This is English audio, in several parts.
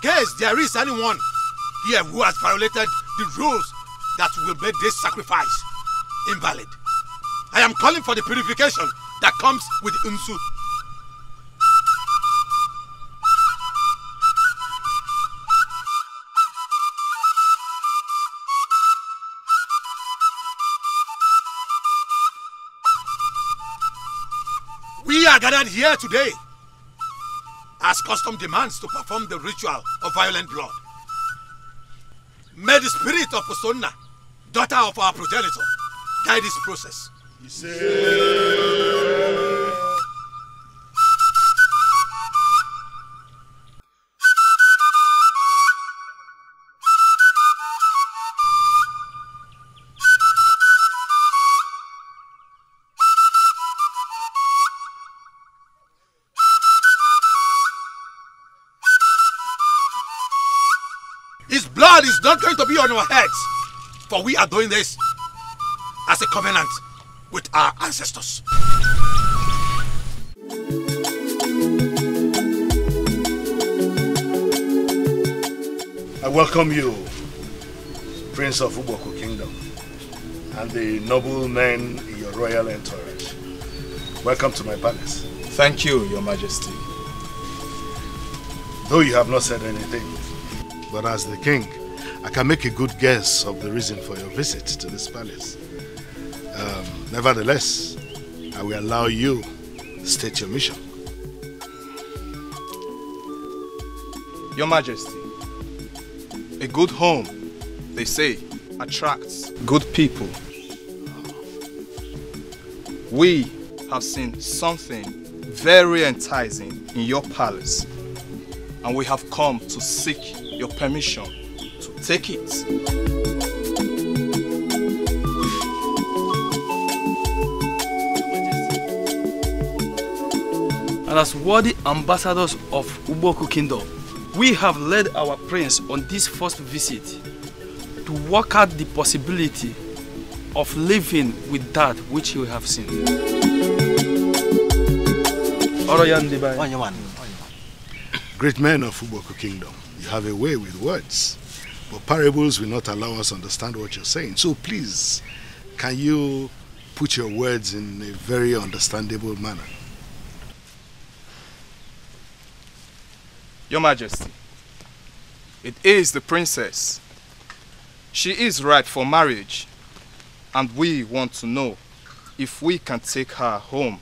case there is anyone here who has violated the rules that will make this sacrifice invalid, I am calling for the purification that comes with Unsu. We are gathered here today as custom demands to perform the ritual of violent blood. May the spirit of Osonna, daughter of our progenitor, guide this process. His blood is not going to be on our heads, for we are doing this as a covenant with our ancestors. I welcome you, Prince of Uboko Kingdom, and the noble men in your royal entourage. Welcome to my palace. Thank you, Your Majesty. Though you have not said anything, but as the king, I can make a good guess of the reason for your visit to this palace. Nevertheless, I will allow you to state your mission. Your Majesty, a good home, they say, attracts good people. We have seen something very enticing in your palace, and we have come to seek your permission to take it. And as worthy ambassadors of Uboko Kingdom, we have led our prince on this first visit to work out the possibility of living with that which you have seen. Great men of Uboko Kingdom, you have a way with words, but parables will not allow us to understand what you're saying. So please, can you put your words in a very understandable manner? Your Majesty, it is the princess. She is ripe for marriage, and we want to know if we can take her home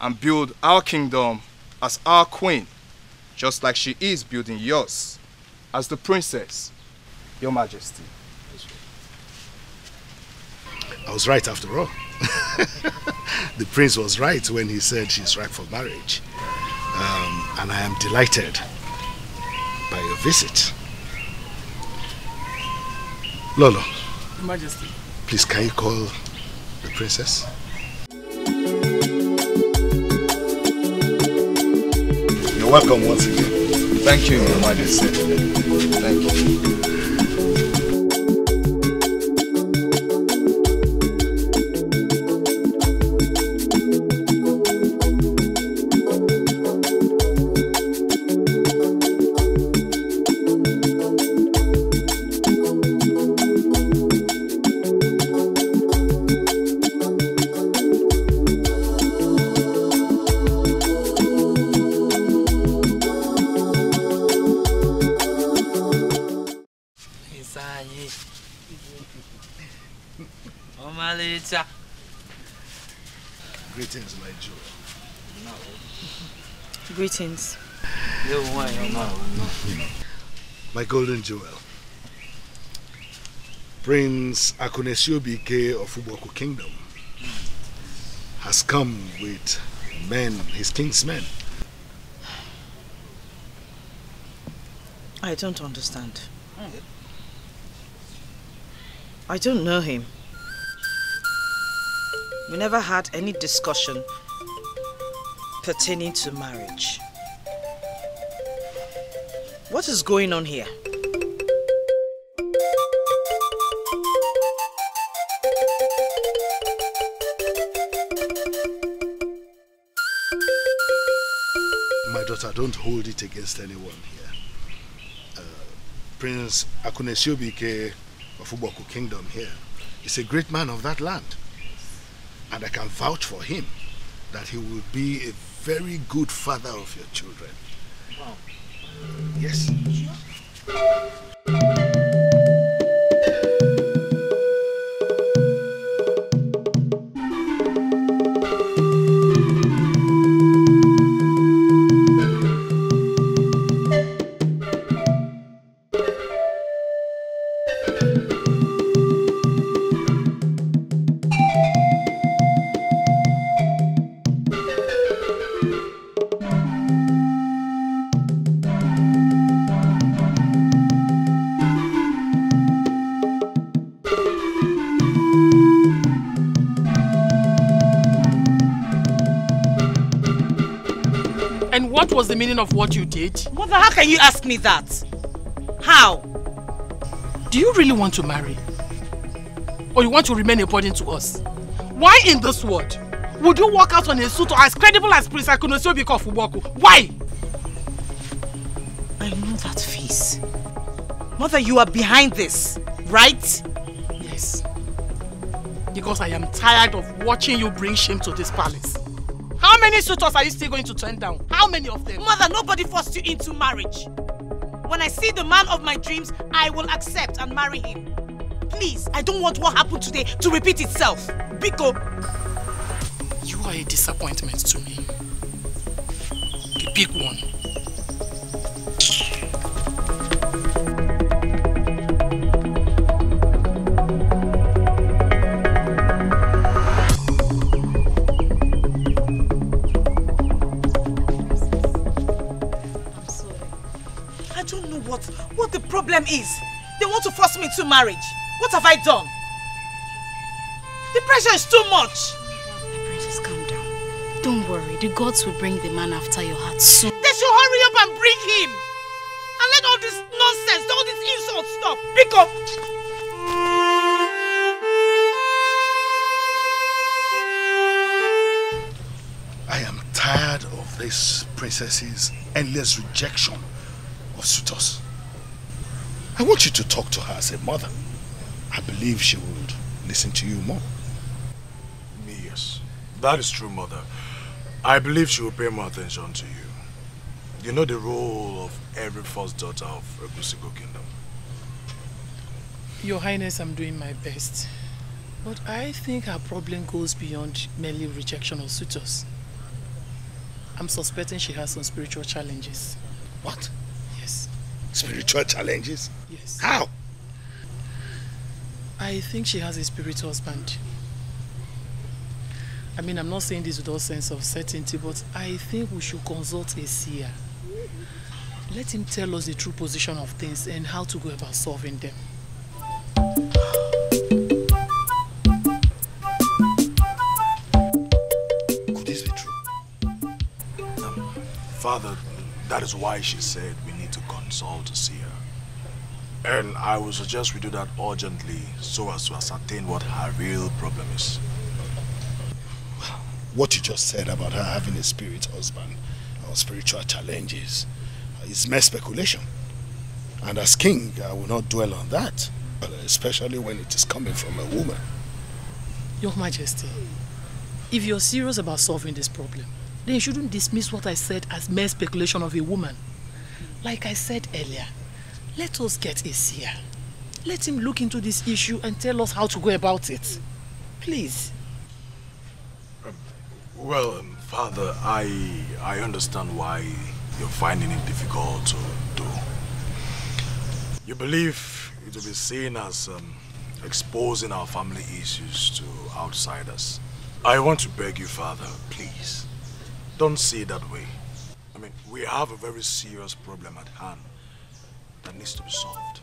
and build our kingdom as our queen, just like she is building yours as the princess, Your Majesty. I was right after all. The prince was right when he said she's ripe for marriage. And I am delighted by your visit. Lolo. Your Majesty. Please, can you call the princess? You're welcome once again. Thank you, Your Majesty. Thank you. Greetings, my jewel. Greetings. My golden jewel. Prince Ekeh of Uboko Kingdom has come with men, his king's men. I don't understand. I don't know him. We never had any discussion pertaining to marriage. What is going on here? My daughter, don't hold it against anyone here. Prince Ekeh of Ubok Kingdom here is a great man of that land. And I can vouch for him that he will be a very good father of your children. Wow. Yes. What was the meaning of what you did? Mother, how can you ask me that? How? Do you really want to marry? Or you want to remain a burden to us? Why in this world would you walk out on a suitor as credible as Prince Ekeh of Ubok? Why? I know that face. Mother, you are behind this, right? Yes. Because I am tired of watching you bring shame to this palace. How many suitors are you still going to turn down? How many of them? Mother, nobody forced you into marriage. When I see the man of my dreams, I will accept and marry him. Please, I don't want what happened today to repeat itself. Biko. You are a disappointment to me. The big one. What the problem is. They want to force me into marriage. What have I done? The pressure is too much. My princess, calm down. Don't worry, the gods will bring the man after your heart soon. They should hurry up and bring him. And let all this nonsense, all this insult stop. Pick up. I am tired of this princess's endless rejection of suitors. I want you to talk to her as a mother. I believe she would listen to you more. Yes, that is true, mother. I believe she will pay more attention to you. You know the role of every first daughter of Ebusiko Kingdom. Your Highness, I'm doing my best. But I think her problem goes beyond merely rejection of suitors. I'm suspecting she has some spiritual challenges. What? Yes. Spiritual challenges? Yes. How? I think she has a spiritual husband. I mean, I'm not saying this with all sense of certainty, but I think we should consult a seer. Let him tell us the true position of things and how to go about solving them. Could this be true? Father, that is why she said we need to consult a seer. And I would suggest we do that urgently so as to ascertain what her real problem is. What you just said about her having a spirit husband or spiritual challenges is mere speculation. And as king, I will not dwell on that, especially when it is coming from a woman. Your Majesty, if you're serious about solving this problem, then you shouldn't dismiss what I said as mere speculation of a woman. Like I said earlier, let us get a seer. Let him look into this issue and tell us how to go about it. Please. Well, Father, I understand why you're finding it difficult to do. You believe it will be seen as exposing our family issues to outsiders. I want to beg you, Father, please, don't see it that way. I mean, we have a very serious problem at hand that needs to be solved.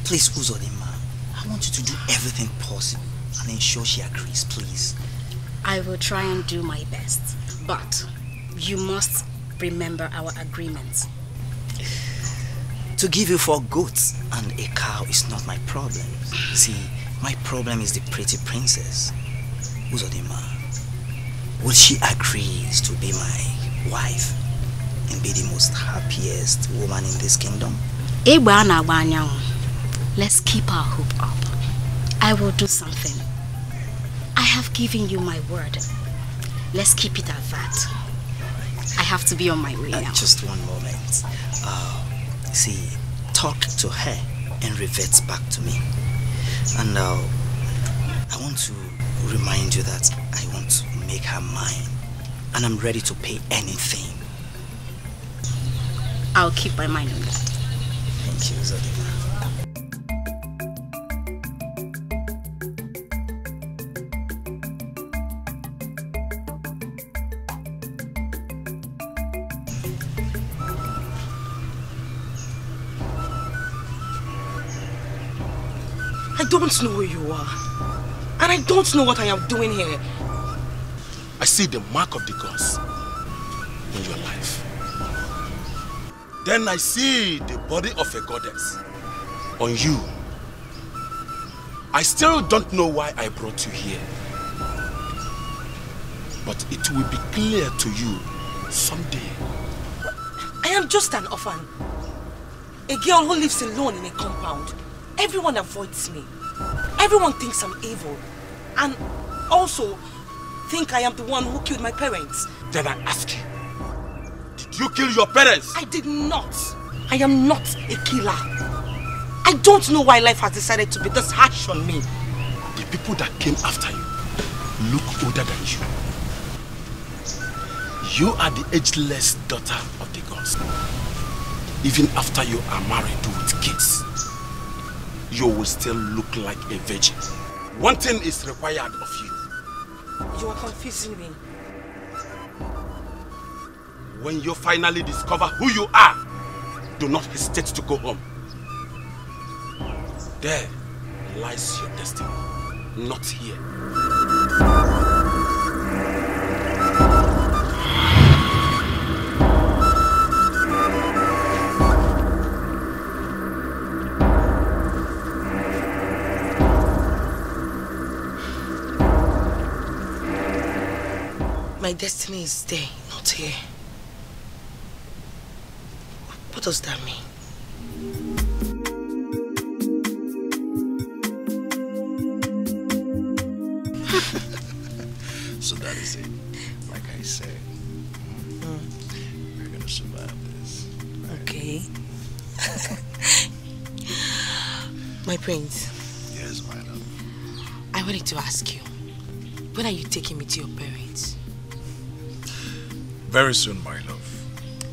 Please, Uzodinma, I want you to do everything possible and ensure she agrees, please. I will try and do my best, but you must remember our agreement. To give you 4 goats and a cow is not my problem. See, my problem is the pretty princess. Uzodinma, will she agree to be my wife and be the most happiest woman in this kingdom? Let's keep our hope up. I will do something. I have given you my word. Let's keep it at that. I have to be on my way now. Just one moment. See, talk to her and revert back to me. And now, I want to remind you that I want to make her mine. And I'm ready to pay anything. I'll keep my mind on that. Thank you, Zadina. I don't know who you are. And I don't know what I am doing here. I see the mark of the gods in your life. Then I see the body of a goddess on you. I still don't know why I brought you here. But it will be clear to you someday. I am just an orphan. A girl who lives alone in a compound. Everyone avoids me. Everyone thinks I'm evil. And also think I am the one who killed my parents. Then I ask you, did you kill your parents? I did not. I am not a killer. I don't know why life has decided to be this harsh on me. The people that came after you look older than you. You are the ageless daughter of the gods. Even after you are married with kids, you will still look like a virgin. One thing is required of you. You are confusing me. When you finally discover who you are, do not hesitate to go home. There lies your destiny, not here. My destiny is there, not here. What does that mean? So that is it. Like I said, we're gonna survive this. Okay. My prince. Yes, my love. I wanted to ask you, when are you taking me to your parents? Very soon, my love.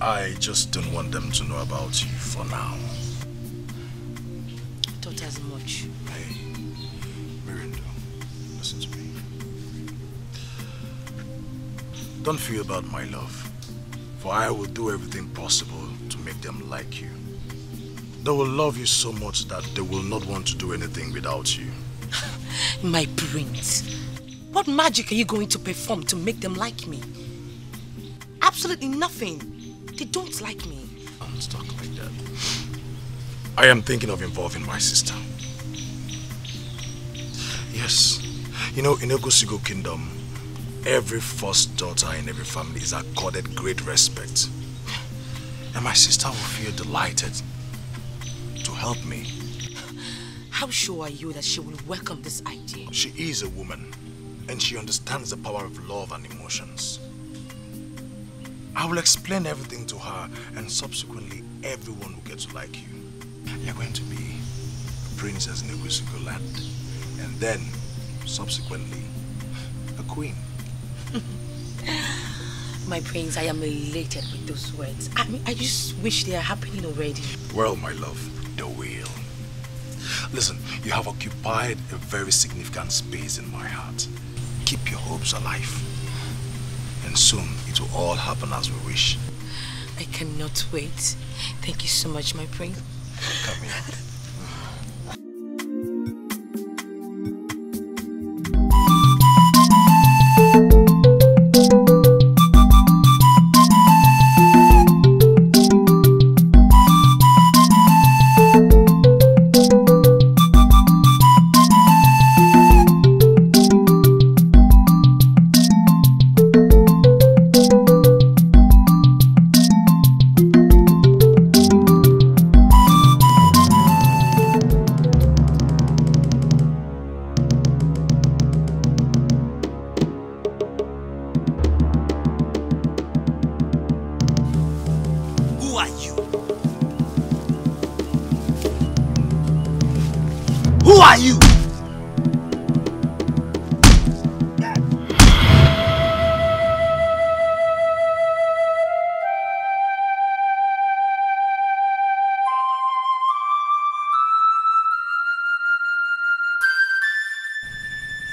I just don't want them to know about you for now. I thought as much. Hey, Miranda, listen to me. Don't feel bad, my love, for I will do everything possible to make them like you. They will love you so much that they will not want to do anything without you. My prince, what magic are you going to perform to make them like me? Absolutely nothing. They don't like me. Don't talk like that. I am thinking of involving my sister. Yes. You know, in Egosigo Kingdom, every first daughter in every family is accorded great respect. And my sister will feel delighted to help me. How sure are you that she will welcome this idea? She is a woman, and she understands the power of love and emotions. I will explain everything to her, and subsequently everyone will get to like you. You're going to be a princess in Egosigo land, and then, subsequently, a queen. My prince, I am elated with those words. I mean, I just wish they are happening already. Well, my love, they will. Listen, you have occupied a very significant space in my heart. Keep your hopes alive. And soon, it will all happen as we wish. I cannot wait. Thank you so much, my prince. Come here. Who are you?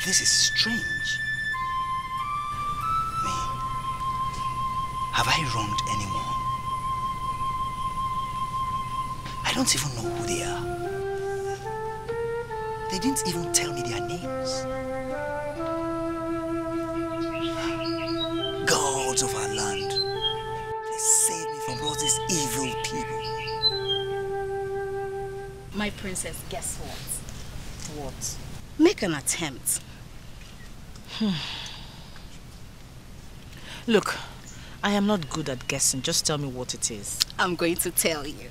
This is strange. Me, have I wronged anyone? I don't even know who they are. They didn't even tell me their names. Gods of our land, please save me from all these evil people. My princess, guess what? What? Make an attempt. Look, I am not good at guessing. Just tell me what it is. I'm going to tell you.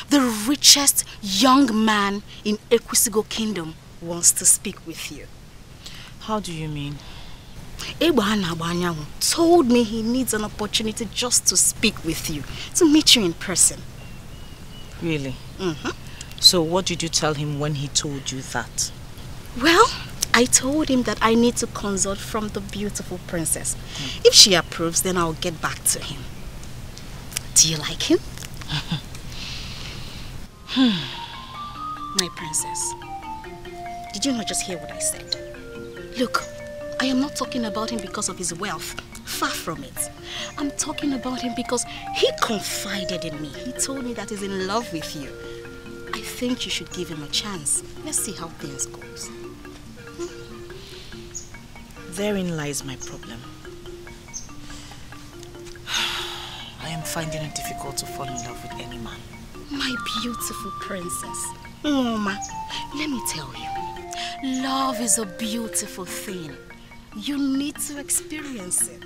The richest young man in Ekwesigo Kingdom wants to speak with you. How do you mean? Ekeh told me he needs an opportunity just to speak with you, to meet you in person. Really? So what did you tell him when he told you that? Well, I told him that I need to consult from the beautiful princess. If she approves, then I'll get back to him. Do you like him? My princess, did you not just hear what I said? Look, I am not talking about him because of his wealth. Far from it. I'm talking about him because he confided in me. He told me that he's in love with you. I think you should give him a chance. Let's see how things goes. Therein lies my problem. I am finding it difficult to fall in love with any man. My beautiful princess. Mama, let me tell you. Love is a beautiful thing. You need to experience it.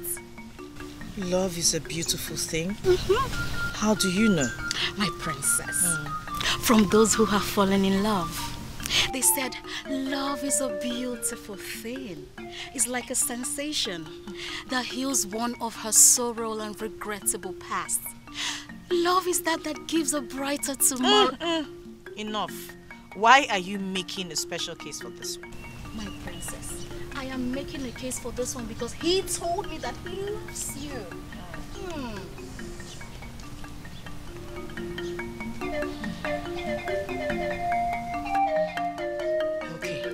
Love is a beautiful thing? How do you know? My princess. From those who have fallen in love. They said, love is a beautiful thing. It's like a sensation that heals one of her sorrow and regrettable past. Love is that gives a brighter tomorrow. Enough. Why are you making a special case for this one? My princess, I am making a case for this one because he told me that he loves you. Okay.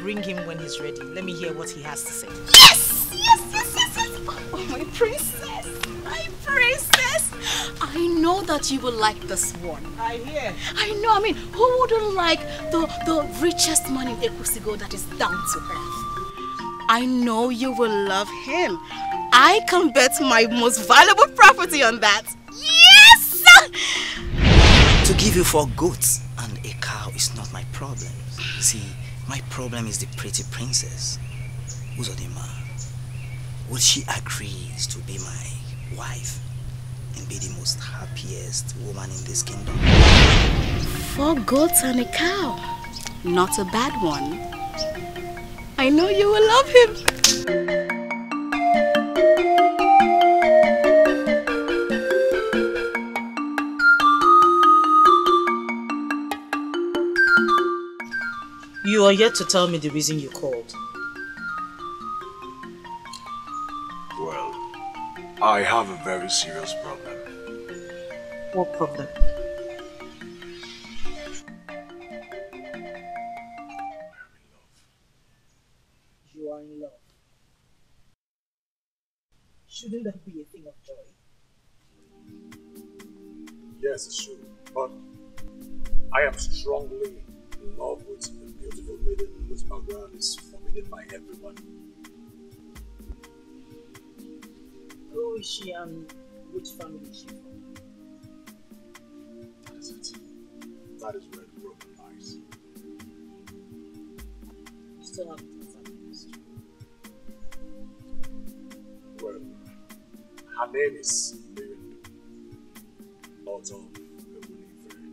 Bring him when he's ready. Let me hear what he has to say. Yes! Yes, yes, yes, yes! Oh, my princess! My princess! I know that you will like this one. I hear. I know, I mean, who wouldn't like the richest man in Ekwesigo that is down to earth? I know you will love him. I can bet my most valuable property on that. Yes! To give you 4 goats and a cow is not my problem. See, my problem is the pretty princess. Uzodima. Would she agree to be my wife and be the most happiest woman in this kingdom? 4 goats and a cow. Not a bad one. I know you will love him. You are yet to tell me the reason you called. Well, I have a very serious problem. What problem? You are in love. Shouldn't that be a thing of joy? Yes, it should. But I am strongly in love with a beautiful maiden whose background is forbidden by everyone. Who is she and which family is she from? That is it. That is where the problem lies. You still haven't answered the question. Well, her name is Miriam, daughter of a believer from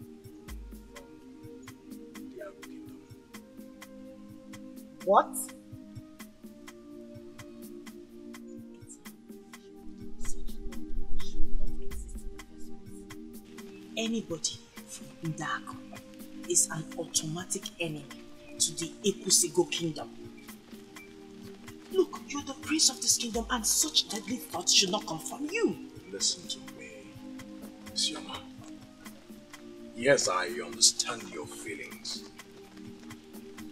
the Anga kingdom. What? Anybody from Ndago is an automatic enemy to the Ekwusigo kingdom. Look, you're the prince of this kingdom and such deadly thoughts should not come from you. Listen to me, Sioma. Yes, I understand your feelings.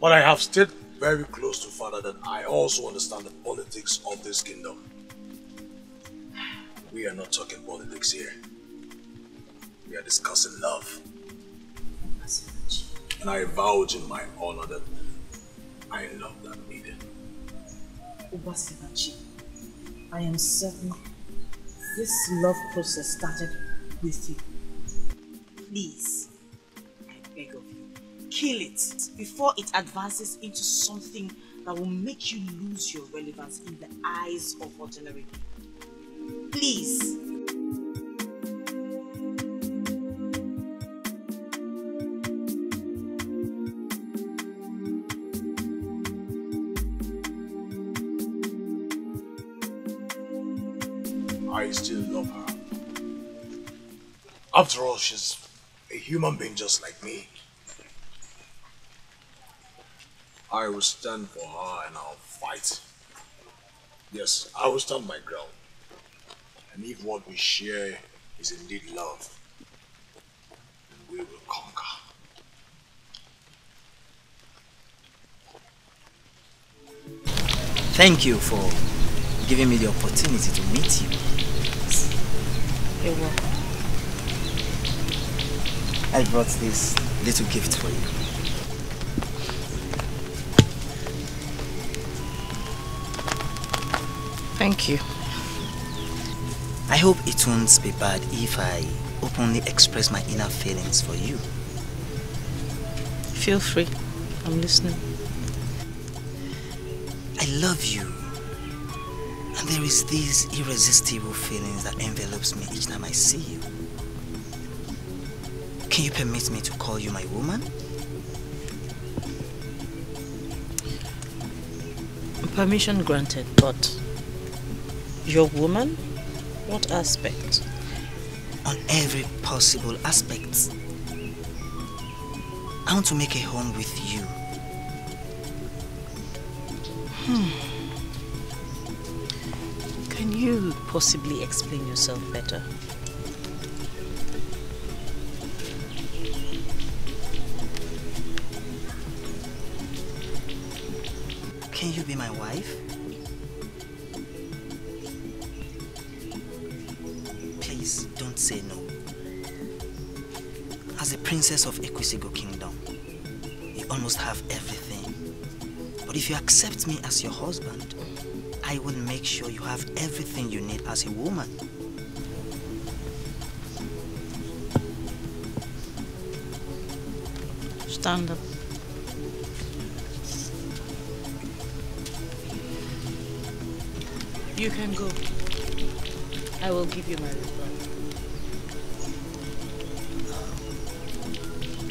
But I have stayed very close to Father that I also understand the politics of this kingdom. We are not talking politics here. We are discussing love. And I vouch in my honor that I love that maiden. Ubasibachi, I am certain this love process started with you. Please, I beg of you, kill it before it advances into something that will make you lose your relevance in the eyes of ordinary people. Please. I still love her. After all, she's a human being just like me. I will stand for her and I'll fight. Yes, I will stand my ground. And if what we share is indeed love, then we will conquer. Thank you for giving me the opportunity to meet you. You're welcome. I brought this little gift for you. Thank you. I hope it won't be bad if I openly express my inner feelings for you. Feel free. I'm listening. I love you. And there is these irresistible feelings that envelops me each time I see you. Can you permit me to call you my woman? Permission granted, but your woman? What aspect? On every possible aspect. I want to make a home with you. Can you possibly explain yourself better? Can you be my wife? Please don't say no. As the princess of Ekwusigo Kingdom, you almost have everything. But if you accept me as your husband, I will make sure you have everything you need as a woman. Stand up. You can go. I will give you my reply.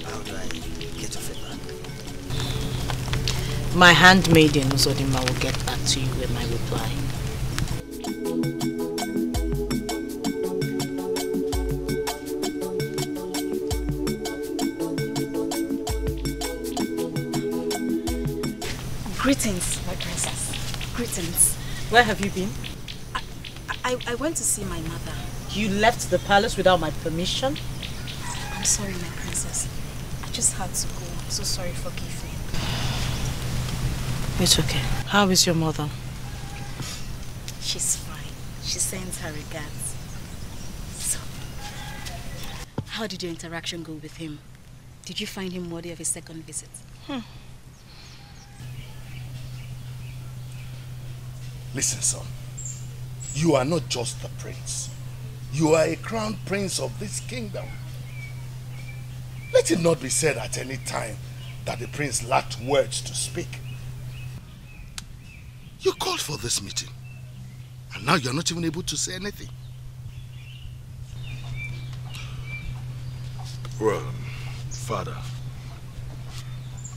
How do I get your feedback? My handmaiden, Uzodima, will get back to you with my reply. Greetings, my princess. Greetings. Where have you been? I went to see my mother. You left the palace without my permission? I'm sorry, my princess. I just had to go. I'm so sorry, forgive me. It's okay. How is your mother? She's fine. She sends her regards. So, how did your interaction go with him? Did you find him worthy of a second visit? Listen, son. You are not just the prince. You are a crown prince of this kingdom. Let it not be said at any time that the prince lacked words to speak. You called for this meeting, and now you're not even able to say anything. Well, Father,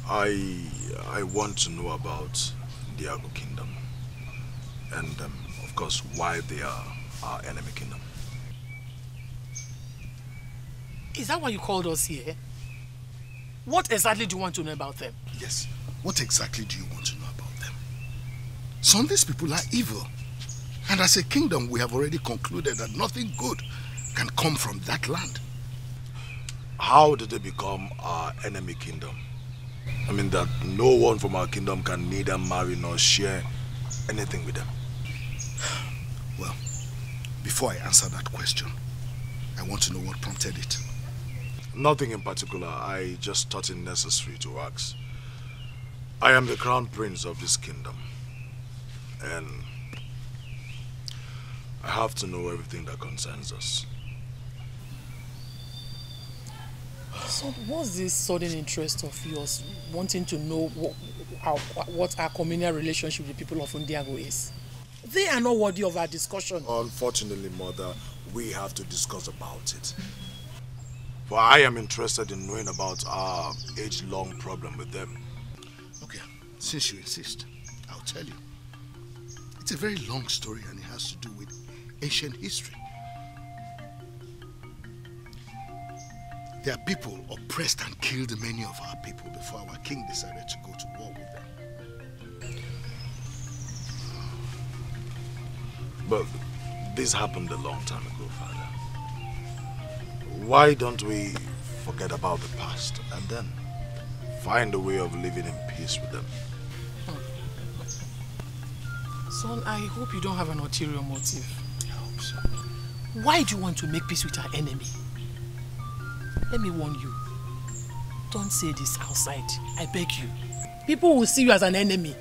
I want to know about the Agu kingdom. And, of course, why they are our enemy kingdom. Is that why you called us here? What exactly do you want to know about them? Yes. What exactly do you want to know about them? Some of these people are evil. And as a kingdom, we have already concluded that nothing good can come from that land. How did they become our enemy kingdom? I mean that no one from our kingdom can neither marry nor share anything with them. Well, before I answer that question, I want to know what prompted it. Nothing in particular. I just thought it necessary to ask. I am the crown prince of this kingdom. And I have to know everything that concerns us. So what's this sudden interest of yours wanting to know what our communal relationship with the people of Undiago is? They are not worthy of our discussion. Unfortunately, Mother, we have to discuss about it. For I am interested in knowing about our age-long problem with them. Okay, since you insist, I'll tell you. It's a very long story and it has to do with ancient history. There are people oppressed and killed many of our people before our king decided to go to war with them. But this happened a long time ago, Father. Why don't we forget about the past and then find a way of living in peace with them? Son, I hope you don't have an ulterior motive. I hope so. Why do you want to make peace with our enemy? Let me warn you. Don't say this outside. I beg you. People will see you as an enemy.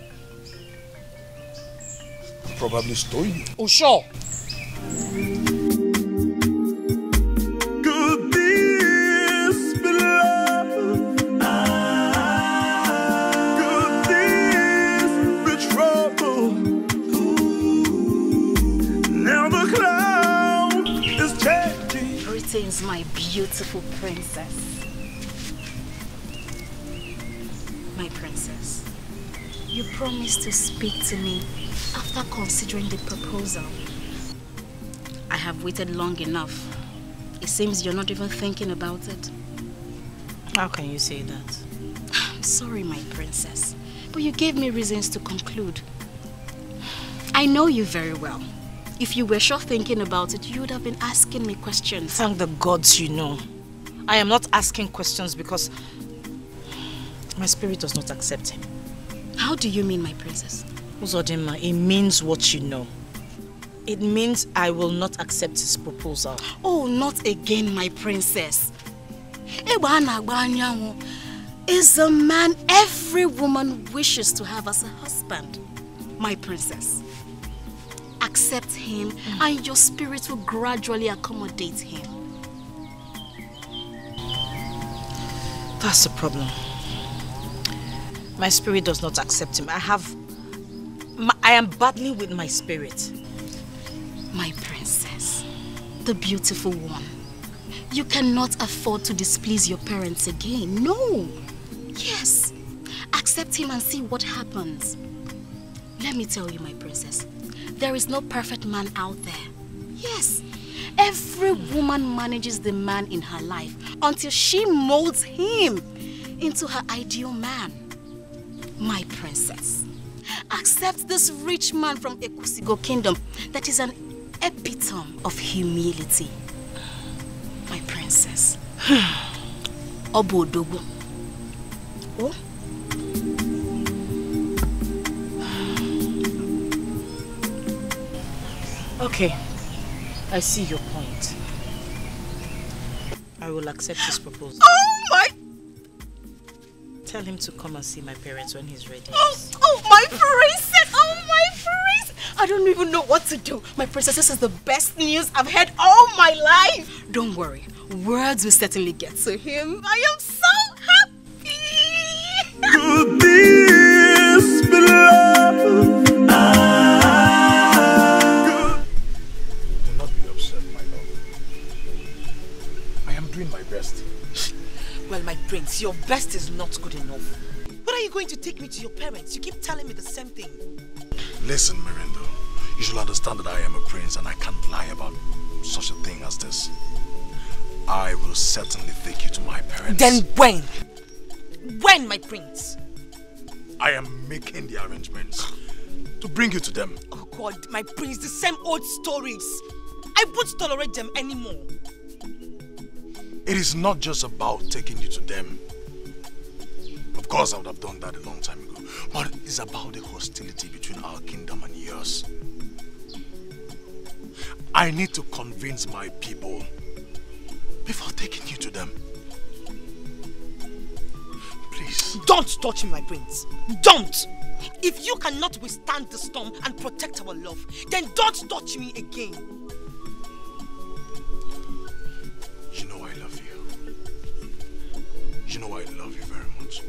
Probably stole you. Oh, sure. Could this be love? Could this be trouble? Now the cloud is changing. Greetings, my beautiful princess. My princess, you promised to speak to me after considering the proposal. I have waited long enough. It seems you're not even thinking about it. How can you say that? I'm sorry, my princess, but you gave me reasons to conclude. I know you very well. If you were sure thinking about it, you would have been asking me questions. Thank the gods you know. I am not asking questions because my spirit does not accept him. How do you mean, my princess? Uzodinma, it means what you know. It means I will not accept his proposal. Oh, not again, my princess. Is a man every woman wishes to have as a husband. My princess, accept him and your spirit will gradually accommodate him. That's the problem. My spirit does not accept him. I am battling with my spirit. My princess, the beautiful one, you cannot afford to displease your parents again. No. Yes. Accept him and see what happens. Let me tell you, my princess, there is no perfect man out there. Yes. Every woman manages the man in her life until she molds him into her ideal man. My princess, accept this rich man from Ekusigo kingdom that is an epitome of humility. My princess. Obodogo. Oh? Okay, I see your point. I will accept his proposal. Oh my! Tell him to come and see my parents when he's ready. Oh my princess! Oh my princess! I don't even know what to do. My princess, this is the best news I've heard all my life. Don't worry, words will certainly get to him. I am so happy! Could this be love? Do not be upset, my love. I am doing my best. Well, my prince, your best is not good enough. When are you going to take me to your parents? You keep telling me the same thing. Listen, Mirindo, you should understand that I am a prince and I can't lie about such a thing as this. I will certainly take you to my parents. Then when? When, my prince? I am making the arrangements to bring you to them. Oh God, my prince, the same old stories. I won't tolerate them anymore. It is not just about taking you to them. Of course, I would have done that a long time ago. But it's about the hostility between our kingdom and yours. I need to convince my people before taking you to them. Please. Don't touch me, my prince. Don't! If you cannot withstand the storm and protect our love, then don't touch me again. You know I love you. You know I love you very much.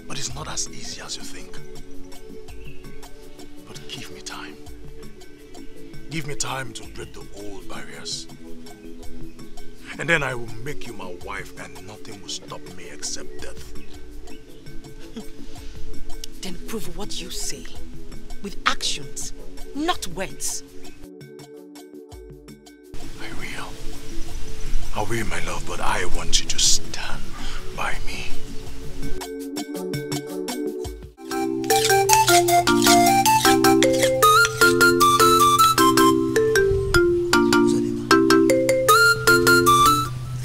But it's not as easy as you think. But give me time. Give me time to break the old barriers. And then I will make you my wife and nothing will stop me except death. Then prove what you say. With actions, not words. I will. I will, my love, but I want you to stand by me.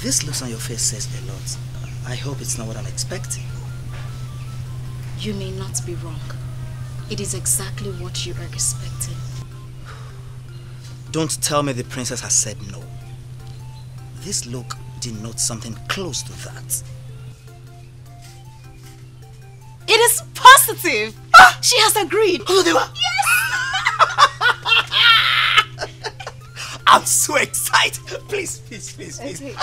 This looks on your face says a lot. I hope it's not what I'm expecting. You may not be wrong. It is exactly what you are expecting. Don't tell me the princess has said no. This look denotes something close to that. It is positive! Ah, she has agreed! Yes! I'm so excited! Please. Okay.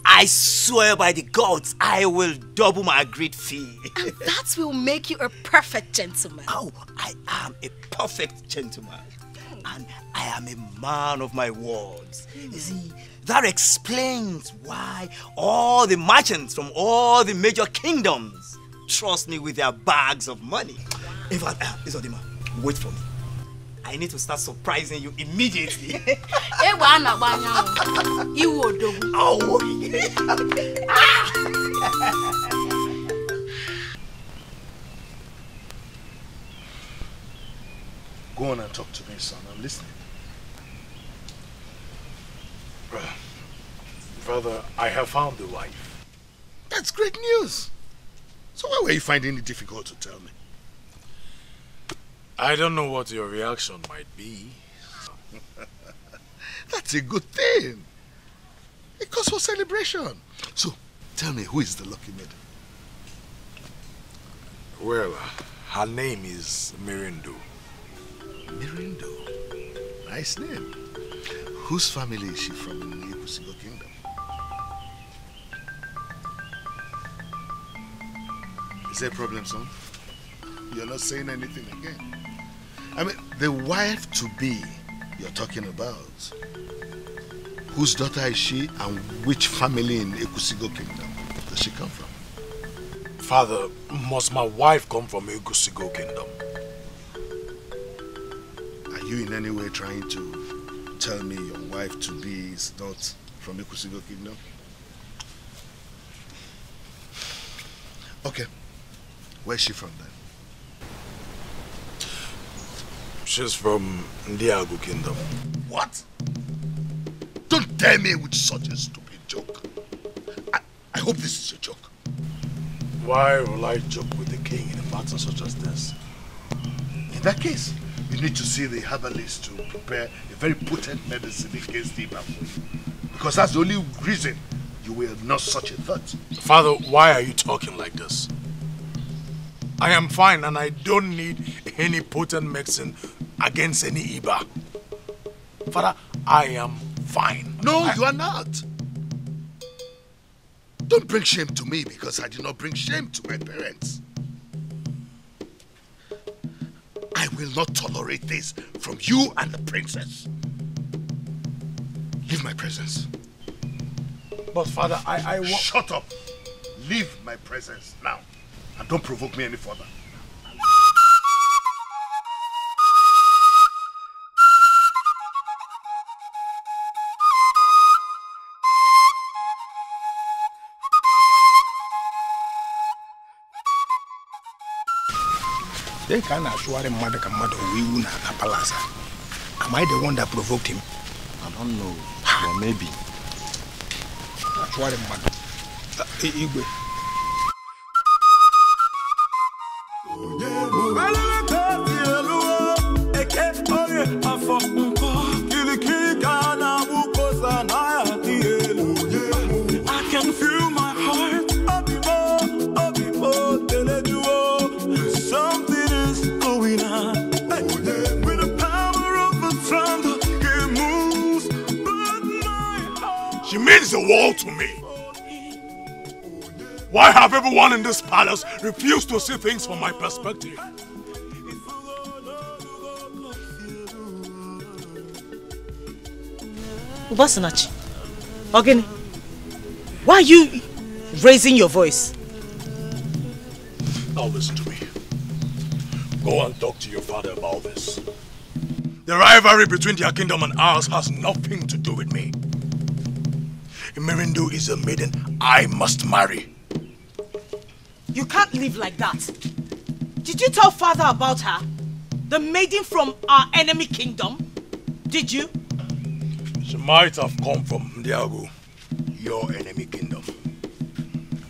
I swear by the gods, I will double my agreed fee. And that will make you a perfect gentleman. Oh, I am a perfect gentleman. And I am a man of my words. You see, that explains why all the merchants from all the major kingdoms trust me with their bags of money. In fact, Isodima, wait for me. I need to start surprising you immediately. Go on and talk to me, son. I'm listening. Brother, I have found the wife. That's great news. So why were you finding it difficult to tell me? I don't know what your reaction might be. That's a good thing. It calls for celebration. So, tell me, who is the lucky maiden? Well, her name is Mirindo. Mirindo? Nice name. Whose family is she from in the Ekusigo Kingdom? Is there a problem, son? You're not saying anything again. I mean, the wife-to-be you're talking about, whose daughter is she and which family in Ekusigo Kingdom does she come from? Father, must my wife come from Ekusigo Kingdom? Are you in any way trying to tell me your wife-to-be is not from Ekusigo Kingdom? Okay. Where's she from then? She's from Ndiago Kingdom. What? Don't dare me with such a stupid joke. I hope this is a joke. Why will I joke with the king in a matter such as this? In that case, you need to see the herbalist to prepare a very potent medicine against the Ibah for you. Because that's the only reason you will not such a thought. Father, why are you talking like this? I am fine and I don't need any potent medicine against any Ibah. Father, I am fine. No, you are not. Don't bring shame to me because I did not bring shame to my parents. I will not tolerate this from you and the princess. Leave my presence. But Father, I want... Shut up. Leave my presence now. And don't provoke me any further. They can assure him mother can mother we na palace. Am I the one that provoked him? I don't know. Or maybe. Assure him mother. Igwe. I can feel my heart. Something is going on. With the power of the thunder, it moves. But my heart. She means the world to me. Why have everyone in this palace refused to see things from my perspective? Ubasinachi, Ogini, why are you raising your voice? Now listen to me. Go and talk to your father about this. The rivalry between their kingdom and ours has nothing to do with me. Imirindu is a maiden I must marry. You can't live like that. Did you tell father about her? The maiden from our enemy kingdom? Did you? She might have come from Ndiago, your enemy kingdom.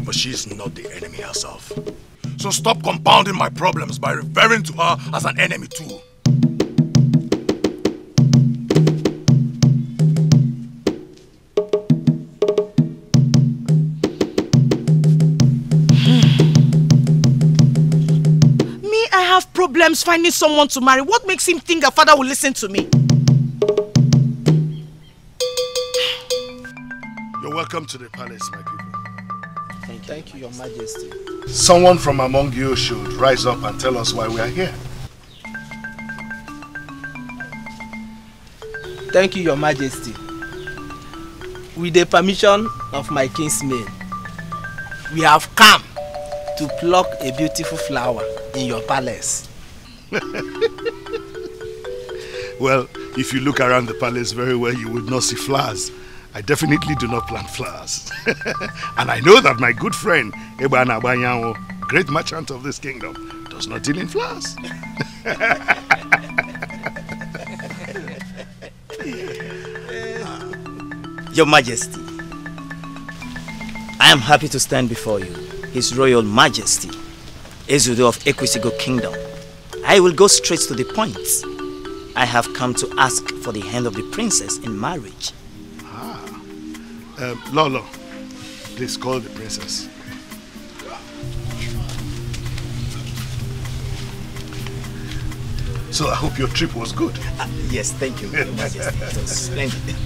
But she's not the enemy herself. So stop compounding my problems by referring to her as an enemy too. I have problems finding someone to marry. What makes him think a father will listen to me? You're welcome to the palace, my people. Thank you, Your Majesty. Someone from among you should rise up and tell us why we are here. Thank you, Your Majesty. With the permission of my kinsmen, we have come to pluck a beautiful flower in your palace. Well, if you look around the palace very well, you would not see flowers. I definitely do not plant flowers. And I know that my good friend, Ebana Banyawo, great merchant of this kingdom, does not deal in flowers. Your Majesty, I am happy to stand before you, His Royal Majesty, Ezudo of Ekwesigo Kingdom. I will go straight to the point. I have come to ask for the hand of the princess in marriage. Lolo, please call the princess. So I hope your trip was good. Yes, thank you, Your Majesty. It was splendid.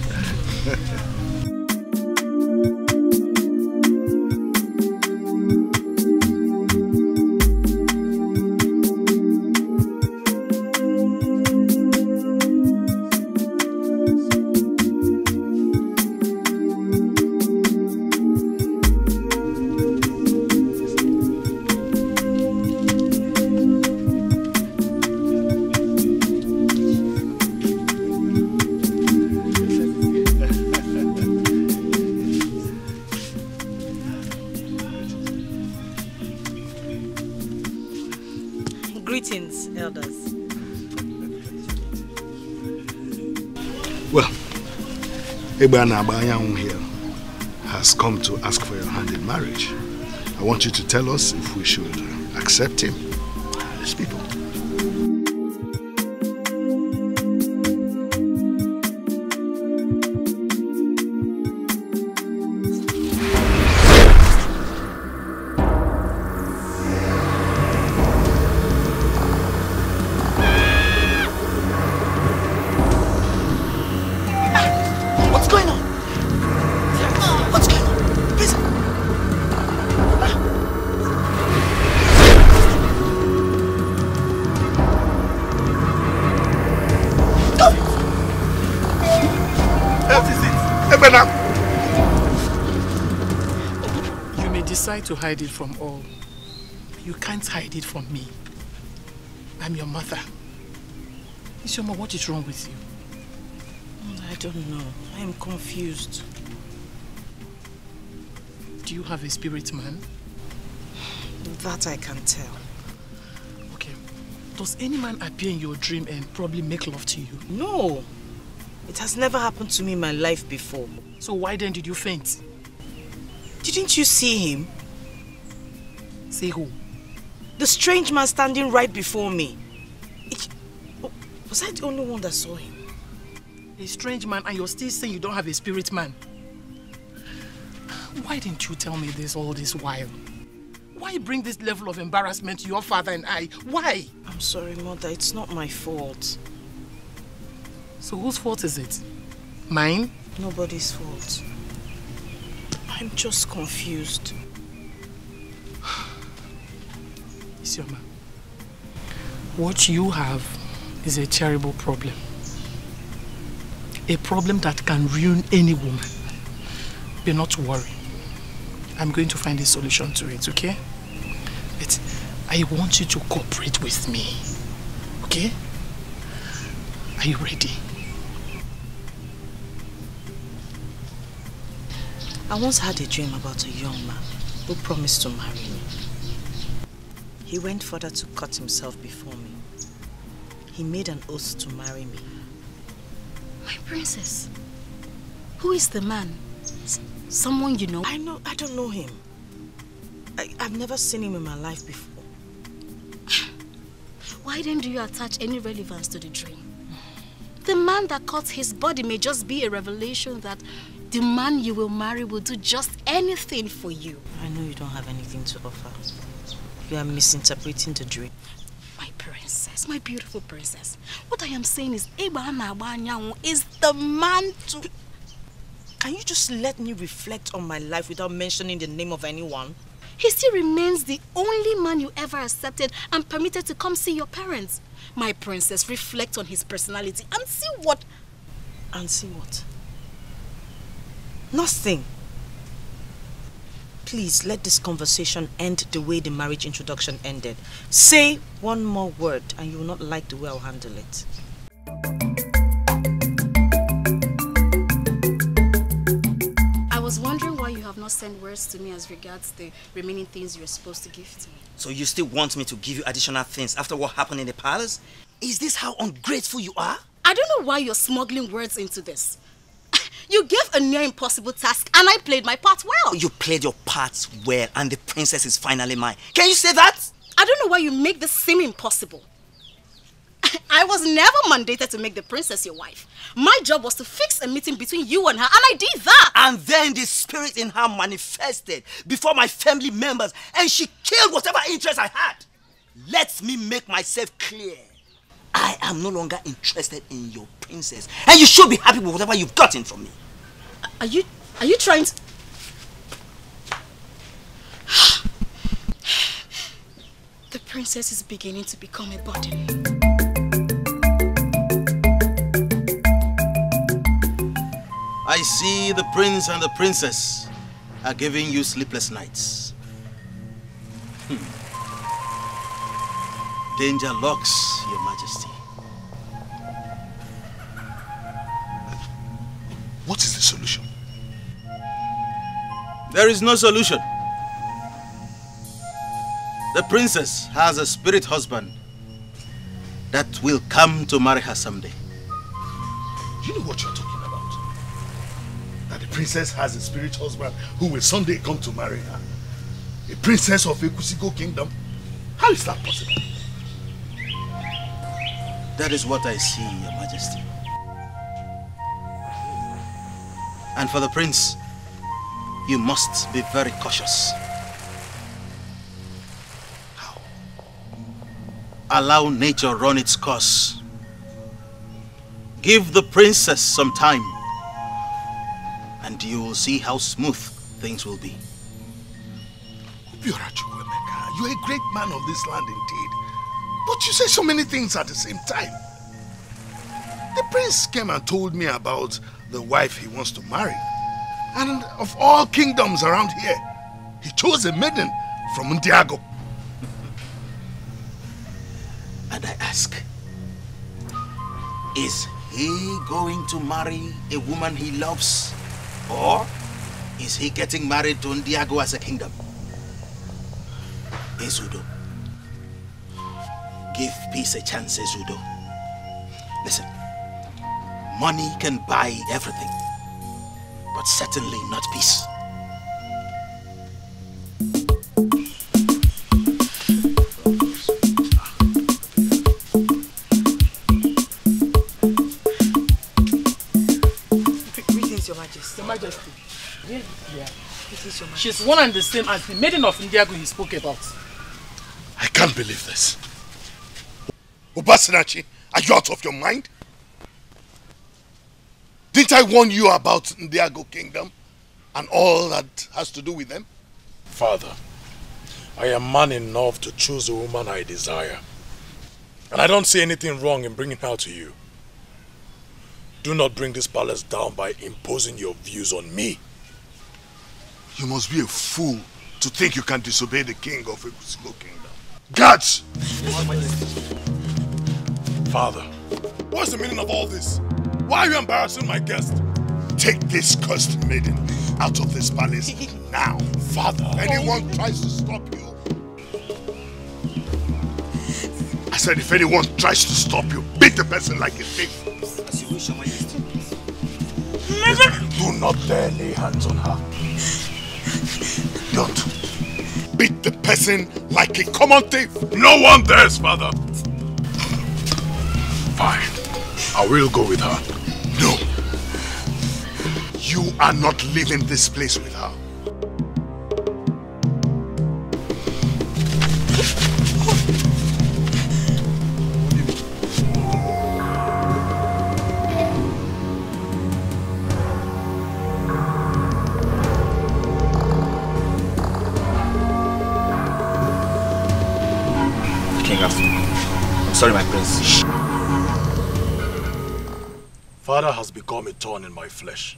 Greetings, elders. Well, Ebana Banyawo here has come to ask for your hand in marriage. I want you to tell us if we should accept him and his people. To hide it from all. You can't hide it from me. I'm your mother. Isioma, what is wrong with you? I don't know. I am confused. Do you have a spirit man? That I can tell. Okay. Does any man appear in your dream and probably make love to you? No. It has never happened to me in my life before. So why then did you faint? Didn't you see him? See who? The strange man standing right before me. Was I the only one that saw him? A strange man, and you're still saying you don't have a spirit man? Why didn't you tell me this all this while? Why bring this level of embarrassment to your father and I? Why? I'm sorry, Mother. It's not my fault. So whose fault is it? Mine? Nobody's fault. I'm just confused. Isioma, what you have is a terrible problem. A problem that can ruin any woman. But not to worry. I'm going to find a solution to it, okay? But I want you to cooperate with me, okay? Are you ready? I once had a dream about a young man who promised to marry me. He went further to cut himself before me. He made an oath to marry me. My princess, who is the man? Someone you know? I don't know him. I've never seen him in my life before. Why then do you attach any relevance to the dream? The man that cut his body may just be a revelation that the man you will marry will do just anything for you. I know you don't have anything to offer. You are misinterpreting the dream. My princess, my beautiful princess. What I am saying is, Eba is the man to... Can you just let me reflect on my life without mentioning the name of anyone? He still remains the only man you ever accepted and permitted to come see your parents. My princess, reflect on his personality and see what... And see what? Nothing. Please, let this conversation end the way the marriage introduction ended. Say one more word and you will not like the way I'll handle it. I was wondering why you have not sent words to me as regards the remaining things you were supposed to give to me. So you still want me to give you additional things after what happened in the palace? Is this how ungrateful you are? I don't know why you're smuggling words into this. You gave a near impossible task and I played my part well. You played your part well and the princess is finally mine. Can you say that? I don't know why you make this seem impossible. I was never mandated to make the princess your wife. My job was to fix a meeting between you and her, and I did that. And then the spirit in her manifested before my family members and she killed whatever interest I had. Let me make myself clear. I am no longer interested in your princess. And you should be happy with whatever you've gotten from me. Are you trying to... The princess is beginning to become a burden. I see the prince and the princess are giving you sleepless nights. Danger lurks, Your Majesty. What is the solution? There is no solution. The princess has a spirit husband that will come to marry her someday. You know what you're talking about? That the princess has a spirit husband who will someday come to marry her. A princess of Ekusigo kingdom? How is that possible? That is what I see, Your Majesty. And for the prince, you must be very cautious. How? Allow nature run its course. Give the princess some time, and you will see how smooth things will be. You're a great man of this land indeed. But you say so many things at the same time. The prince came and told me about the wife he wants to marry. And of all kingdoms around here, he chose a maiden from Ndiago. And I ask, is he going to marry a woman he loves? Or is he getting married to Ndiago as a kingdom? Esudo. Give peace a chance, Ezudo. Listen, money can buy everything, but certainly not peace. Greetings, Your Majesty. Your Majesty. Yeah. Greetings, Your Majesty. She's one and the same as the maiden of Indiago he spoke about. I can't believe this. Obasinachi, are you out of your mind? Didn't I warn you about Indiago Kingdom and all that has to do with them? Father, I am man enough to choose the woman I desire. And I don't see anything wrong in bringing her to you. Do not bring this palace down by imposing your views on me. You must be a fool to think you can disobey the king of Ekeh Kingdom. Guards! Father, what's the meaning of all this? Why are you embarrassing my guest? Take this cursed maiden out of this palace now. Father. Anyone tries to stop you. I said if anyone tries to stop you, beat the person like a thief. As you wish, Your Majesty. Do not dare lay hands on her. Don't. Beat the person like a common thief. No one dares, Father. Fine. I will go with her. No. You are not leaving this place with her. Sorry, my prince. Father has become a thorn in my flesh.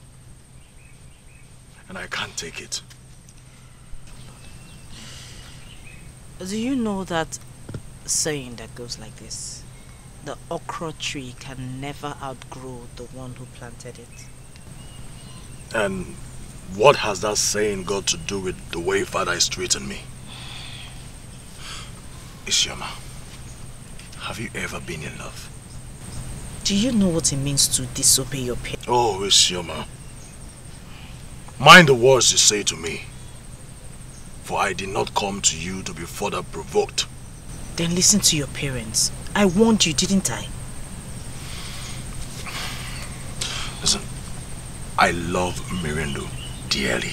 And I can't take it. Do you know that saying that goes like this? The okra tree can never outgrow the one who planted it. And what has that saying got to do with the way Father is treating me? Isioma, have you ever been in love? Do you know what it means to disobey your parents? Oh, Isioma. Mind the words you say to me. For I did not come to you to be further provoked. Then listen to your parents. I warned you, didn't I? Listen, I love Mirindu dearly.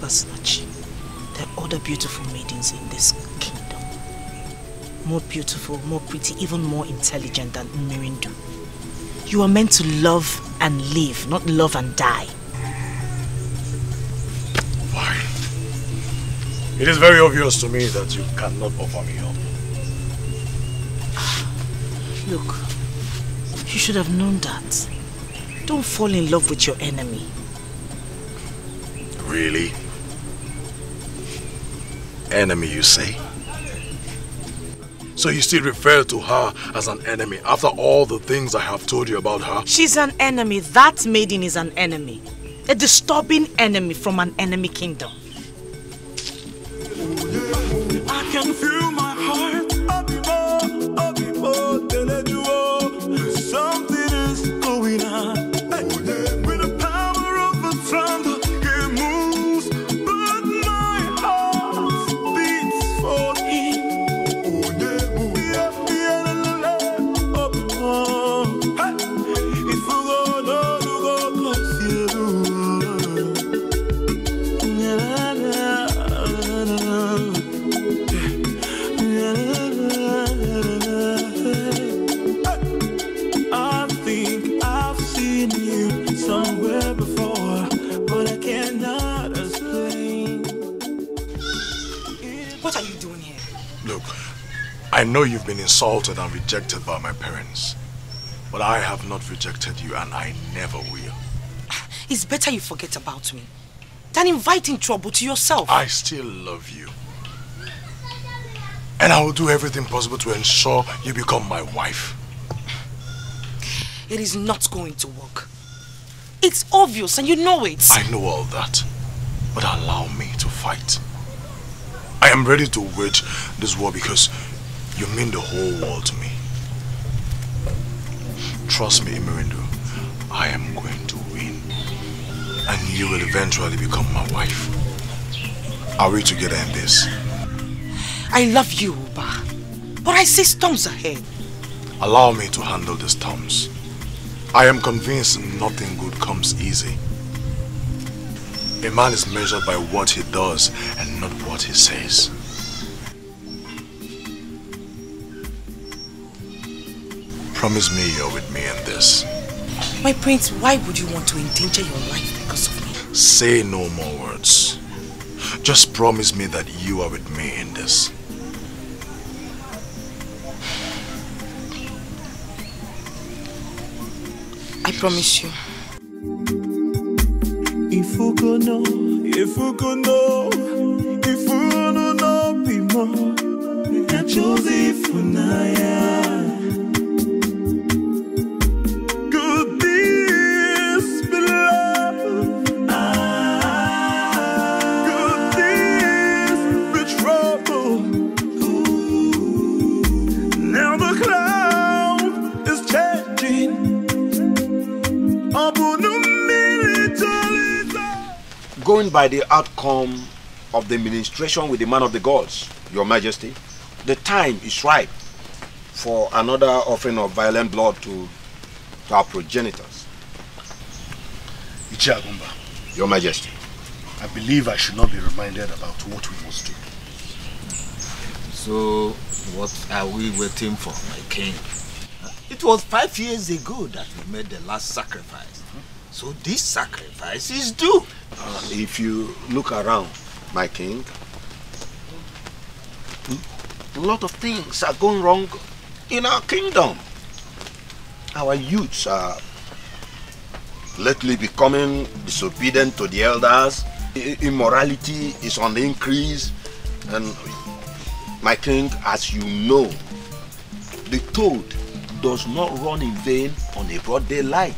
Basinachi, there are other beautiful maidens in this kingdom. More beautiful, more pretty, even more intelligent than Mirindu. You are meant to love and live, not love and die. Fine. It is very obvious to me that you cannot offer me help. Look, you should have known that. Don't fall in love with your enemy. Really? Enemy, you say? So you still refer to her as an enemy after all the things I have told you about her? She's an enemy. That maiden is an enemy. A disturbing enemy from an enemy kingdom. I can feel my heart. Something is going on. With the power of the thunder, it moves. But my heart beats for him. What are you doing here? Look, I know you've been insulted and rejected by my parents. But I have not rejected you and I never will. It's better you forget about me than inviting trouble to yourself. I still love you. And I will do everything possible to ensure you become my wife. It is not going to work. It's obvious and you know it. I know all that. But allow me to fight. I am ready to wage this war because you mean the whole world to me. Trust me, Imerindu, I am going to win. And you will eventually become my wife. Are we together in this? I love you, Ubah. But I see storms ahead. Allow me to handle the storms. I am convinced nothing good comes easy. A man is measured by what he does and not what he says. Promise me you're with me in this. My prince, why would you want to endanger your life because of me? Say no more words. Just promise me that you are with me in this. I promise you. If you go know, if you go know, if you know be more, I chose it for now. Could this be love? Could this be trouble? Now the cloud is changing. Going by the outcome of the ministration with the man of the gods, Your Majesty, the time is ripe for another offering of violent blood to our progenitors. Ichiagumba, Your Majesty, I believe I should not be reminded about what we must do. So, what are we waiting for, my king? It was 5 years ago that we made the last sacrifice. So this sacrifice is due. If you look around, my king, a lot of things are going wrong in our kingdom. Our youths are lately becoming disobedient to the elders. Immorality is on the increase. And my king, as you know, the toad does not run in vain on a broad daylight.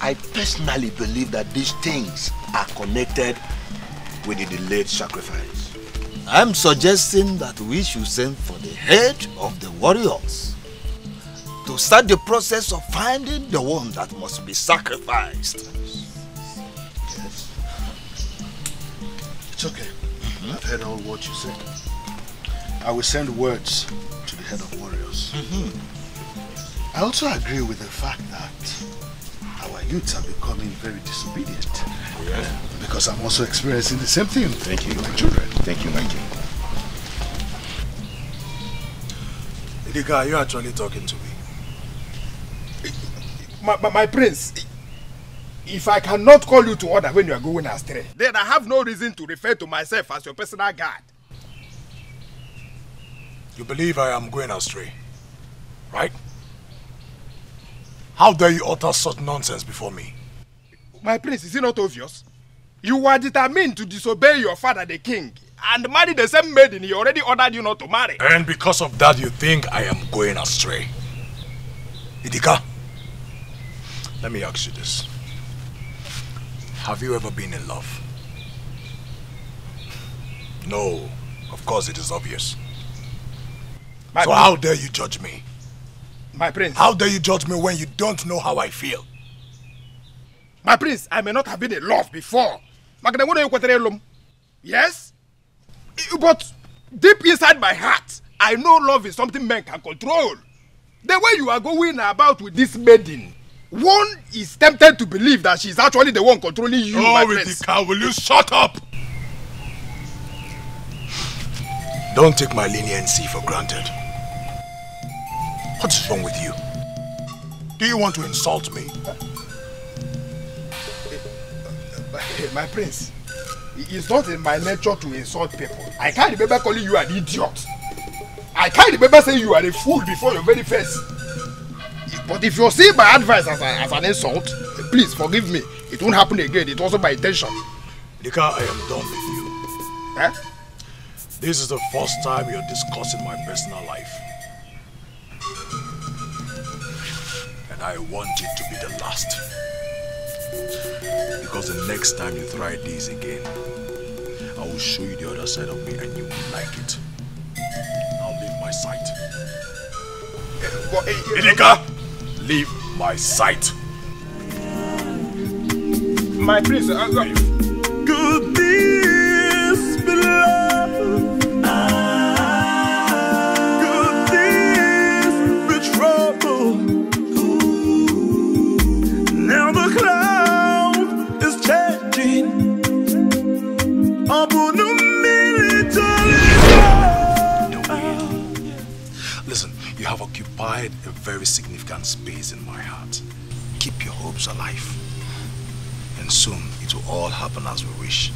I personally believe that these things are connected with the delayed sacrifice. I'm suggesting that we should send for the head of the warriors to start the process of finding the one that must be sacrificed. Yes. It's okay. I've heard all what you said. I will send words to the head of warriors. I also agree with the fact that our youths are becoming very disobedient. Yeah. Because I'm also experiencing the same thing. Thank you, my children. Thank you, my king. Edika, are you actually talking to me? My prince, if I cannot call you to order when you are going astray, then I have no reason to refer to myself as your personal guard. You believe I am going astray, right? How dare you utter such nonsense before me? My prince, is it not obvious? You were determined to disobey your father, the king, and marry the same maiden he already ordered you not to marry. And because of that, you think I am going astray? Edika, let me ask you this. Have you ever been in love? No, of course it is obvious. So how dare you judge me? My prince. How dare you judge me when you don't know how I feel? My prince, I may not have been in love before. Yes? But deep inside my heart, I know love is something men can control. The way you are going about with this maiden, one is tempted to believe that she's actually the one controlling you, my prince. Edika, will you shut up? Don't take my leniency for granted. What is wrong with you? Do you want to insult me? My prince, it's not in my nature to insult people. I can't remember calling you an idiot. I can't remember saying you are a fool before your very face. But if you see my advice as an insult, please forgive me. It won't happen again. It wasn't my intention. Edika, I am done with you. Eh? This is the first time you're discussing my personal life. And I want it to be the last. Because the next time you try this again, I I will show you the other side of me and you won't like it. Now leave my sight. Idika! Leave my sight. My prince, Could this be love? Could this be trouble? Now the cloud is changing. Listen, you have occupied a very significant space in my heart. Keep your hopes alive. And soon it will all happen as we wish.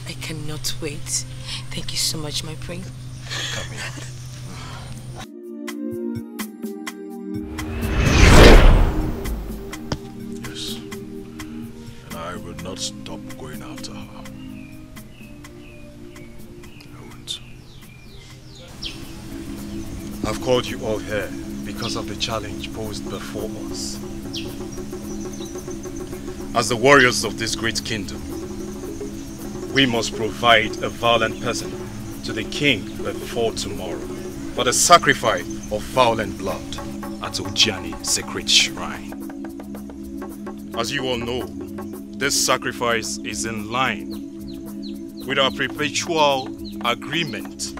I cannot wait. Thank you so much, my prince. Come here. Yes. And I will not stop going after her. I won't. I've called you all here because of the challenge posed before us. As the warriors of this great kingdom, we must provide a violent person to the king before tomorrow for the sacrifice of violent blood at Ojani's sacred shrine. As you all know, this sacrifice is in line with our perpetual agreement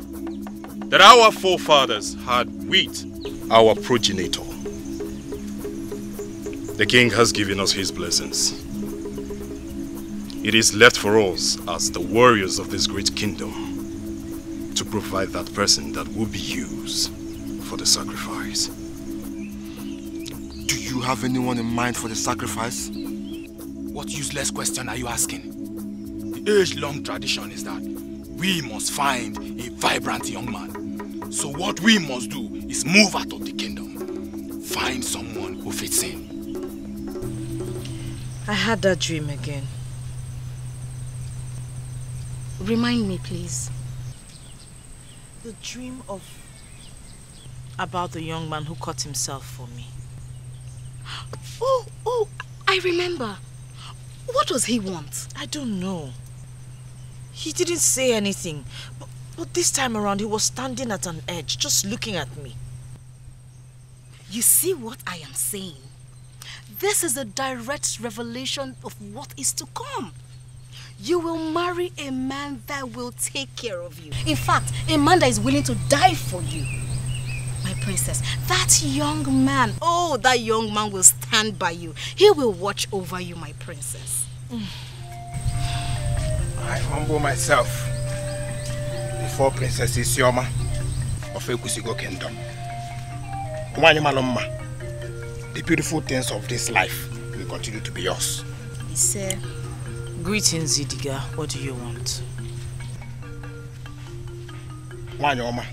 that our forefathers had with our progenitor. The king has given us his blessings. It is left for us as the warriors of this great kingdom to provide that person that will be used for the sacrifice. Do you have anyone in mind for the sacrifice? What useless question are you asking? The age-long tradition is that we must find a vibrant young man. So what we must do is move out of the kingdom. Find someone who fits in. I had that dream again. Remind me, please. The dream about the young man who cut himself for me. Oh, I remember. What does he want? I don't know. He didn't say anything. But this time around, he was standing at an edge, just looking at me. You see what I am saying? This is a direct revelation of what is to come. You will marry a man that will take care of you. In fact, a man that is willing to die for you. My princess, that young man, that young man will stand by you. He will watch over you, my princess. I humble myself before Princess Isioma of Ekusigo Kingdom. The beautiful things of this life will continue to be yours. Ise, greetings, Idiga. What do you want? Wanyoma,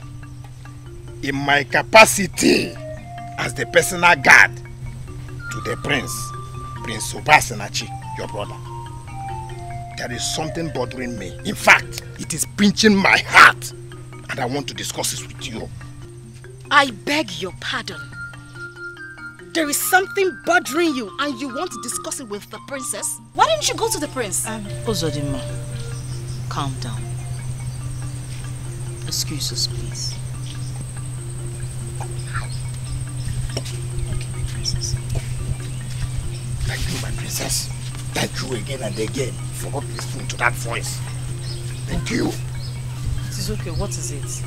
in my capacity as the personal guard to the Prince Obasinachi, your brother, there is something bothering me. In fact, it is pinching my heart, and I want to discuss this with you. I beg your pardon. There is something bothering you and you want to discuss it with the princess? Why didn't you go to the prince? Ozodima, calm down. Excuse us, please. Okay, my princess. Thank you, my princess. Thank you again and again for not listening to that voice. Thank you. It is okay. What is it?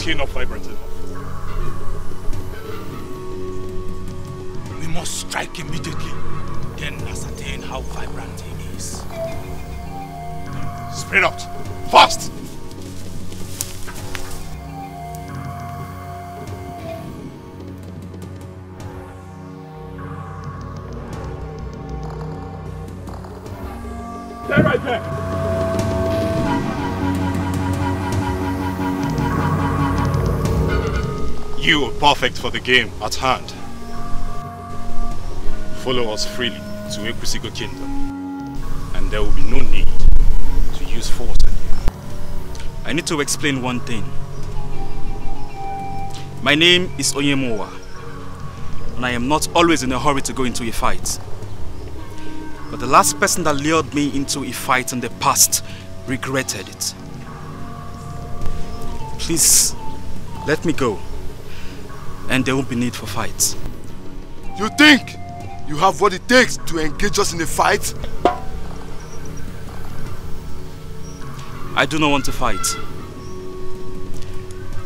he not vibrant enough? We must strike immediately, then ascertain how vibrant he is. Spread out! Fast! Stay right there! You are perfect for the game at hand. Follow us freely to Ekwusigo Kingdom, and there will be no need to use force on you. I need to explain one thing. My name is Onyemowa, and I am not always in a hurry to go into a fight. But the last person that lured me into a fight in the past regretted it. Please, let me go, and there won't be need for fights. You think you have what it takes to engage us in a fight? I do not want to fight.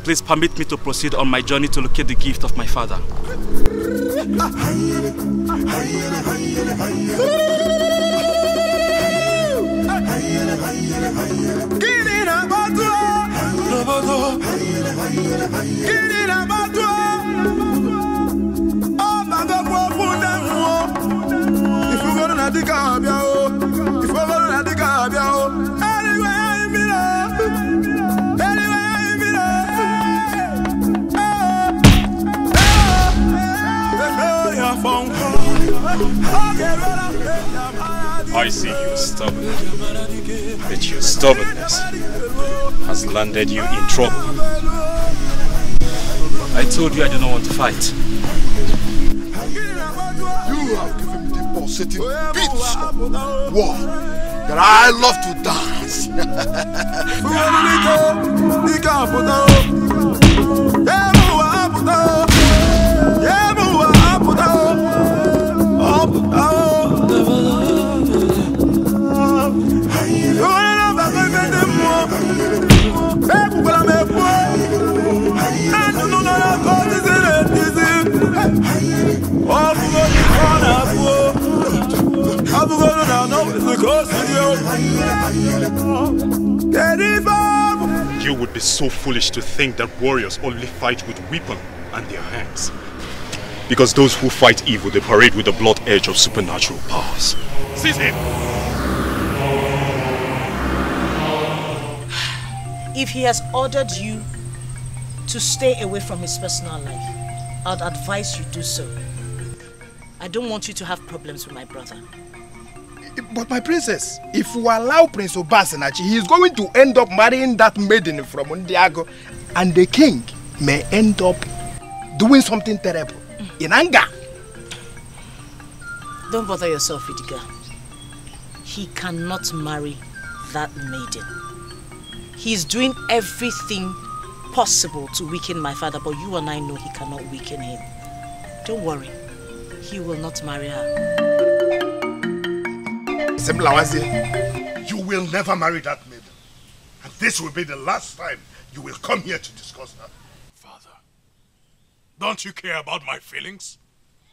Please permit me to proceed on my journey to locate the gift of my father. I see you are stubborn, but your stubbornness has landed you in trouble. I told you I do not want to fight. You have given me the pulsating beats of war that I love to dance. You would be so foolish to think that warriors only fight with weapon and their hands. Because those who fight evil, they parade with the blood edge of supernatural powers. Seize him! If he has ordered you to stay away from his personal life, I'd advise you do so. I don't want you to have problems with my brother. But my princess, if we allow Prince Obasanachi, he is going to end up marrying that maiden from Undiago, and the king may end up doing something terrible in Anga. Don't bother yourself, Vicker. He cannot marry that maiden. He's doing everything possible to weaken my father, but you and I know he cannot weaken him. Don't worry, he will not marry her. You will never marry that maiden. And this will be the last time you will come here to discuss her. Father, don't you care about my feelings?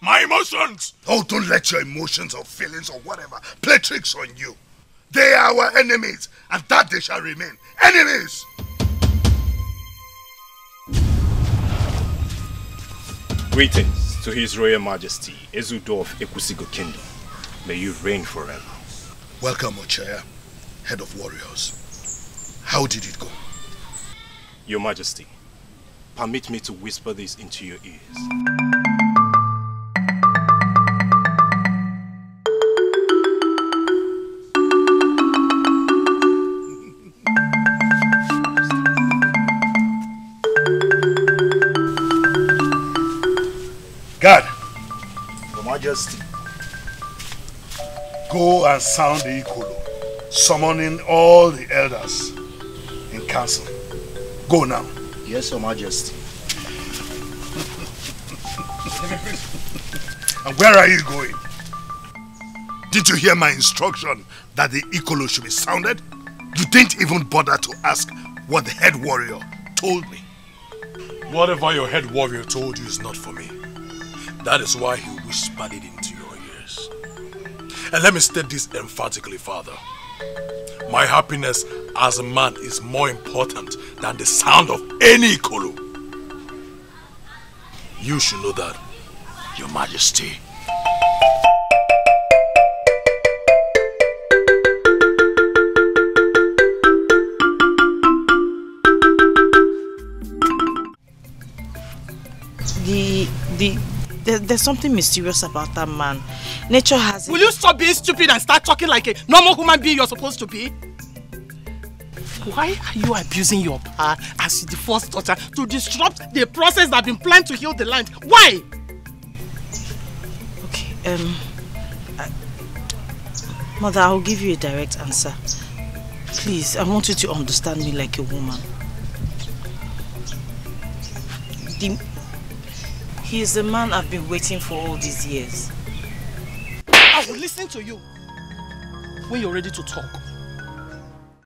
My emotions! Oh, don't let your emotions or feelings or whatever play tricks on you. They are our enemies, and that they shall remain. Enemies! Greetings to His Royal Majesty, Ezudo of Ekwusigo Kingdom. May you reign forever. Welcome, Ochaya, head of warriors. How did it go? Your Majesty, permit me to whisper this into your ears. Guard! Your Majesty. Go and sound the Ikolo, summoning all the elders in council. Go now. Yes, Your Majesty. And where are you going? Did you hear my instruction that the Ikolo should be sounded? You didn't even bother to ask what the head warrior told me. Whatever your head warrior told you is not for me. That is why he whispered it into your ears. And let me state this emphatically, Father. My happiness as a man is more important than the sound of any Ikolo. You should know that, Your Majesty. There's something mysterious about that man. Nature has... Will you stop being stupid and start talking like a normal human being you're supposed to be? Why are you abusing your power as the first daughter to disrupt the process that has been planned to heal the land? Why? Okay, Mother, I'll give you a direct answer. Please, I want you to understand me like a woman. He is the man I've been waiting for all these years. I will listen to you when you're ready to talk.